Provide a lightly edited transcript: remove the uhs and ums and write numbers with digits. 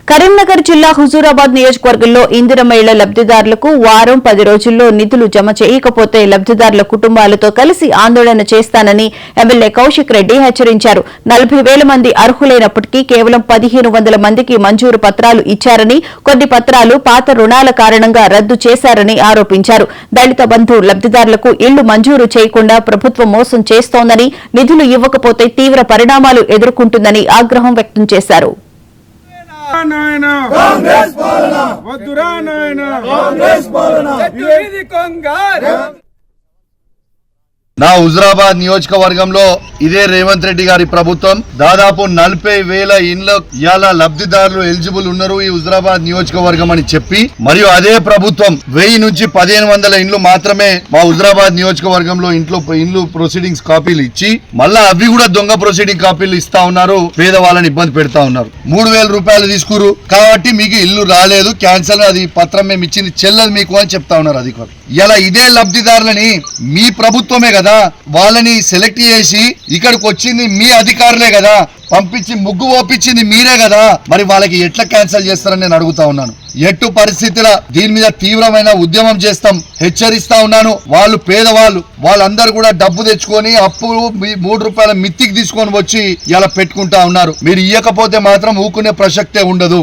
కరీంనగర్ జిల్లా హుజూరాబాద్ నియోజకవర్గంలో ఇందిరమ్మ ఇళ్ల లబ్దిదారులకు వారం 10 రోజుల్లో నిధులు జమ చేయకపోతే లబ్దిదారుల కుటుంబాలతో కలిసి ఆందోళన చేస్తానని ఎమ్మెల్యే కౌశిక్ రెడ్డి హెచ్చరించారు. 40,000 మంది అర్హులైనప్పటికీ కేవలం 1,500 మందికి మంజూరు పత్రాలు ఇచ్చారని, కొన్ని పత్రాలు పాత రుణాల కారణంగా రద్దు చేశారని ఆరోపించారు. దళిత బంధు లబ్దిదారులకు ఇళ్లు మంజూరు చేయకుండా ప్రభుత్వం మోసం చేస్తోందని, నిధులు ఇవ్వకపోతే తీవ్ర పరిణామాలు ఎదుర్కొంటుందని ఆగ్రహం వ్యక్తం చేశారు. నా హుజూరాబాద్ నియోజకవర్గంలో ఇదే రేవంత్ రెడ్డి గారి ప్రభుత్వం దాదాపు 40,000 ఇండ్ల ఇయాల లబ్ధిదారులు ఎలిజిబుల్ ఉన్నారు ఈ హుజూరాబాద్ నియోజకవర్గం అని చెప్పి, మరియు అదే ప్రభుత్వం 1000 నుంచి 1,500 ఇండ్లు మాత్రమే మా హుజూరాబాద్ నియోజకవర్గంలో ఇండ్లు ప్రొసీడింగ్స్ కాపీలు ఇచ్చి మళ్ళా అవి కూడా దొంగ ప్రొసీడింగ్ కాపీలు ఇస్తా ఉన్నారు. పేదవాళ్ళని ఇబ్బంది పెడతా ఉన్నారు. 3,000 రూపాయలు తీసుకురు కాబట్టి మీకు ఇల్లు రాలేదు, క్యాన్సల్, అది పత్రం మేము ఇచ్చింది చెల్లదు మీకు అని చెప్తా ఉన్నారు అధికారులు. ఇలా ఇదే లబ్ధిదారులని మీ ప్రభుత్వమే కదా వాళ్ళని సెలెక్ట్ చేసి ఇక్కడికి వచ్చింది మీ అధికారులే కదా, పంపించి ముగ్గు ఓపించింది మీరే కదా, మరి వాళ్ళకి ఎట్లా క్యాన్సిల్ చేస్తారని నేను అడుగుతా ఉన్నాను. ఎట్టు పరిస్థితుల దీని మీద తీవ్రమైన ఉద్యమం చేస్తాం, హెచ్చరిస్తా ఉన్నాను. వాళ్ళు పేదవాళ్ళు, వాళ్ళందరూ కూడా డబ్బు తెచ్చుకొని అప్పులు 3 రూపాయల మిత్తికి తీసుకొని వచ్చి ఇలా పెట్టుకుంటా ఉన్నారు. మీరు ఇయ్యకపోతే మాత్రం ఊకునే ప్రసక్తే ఉండదు.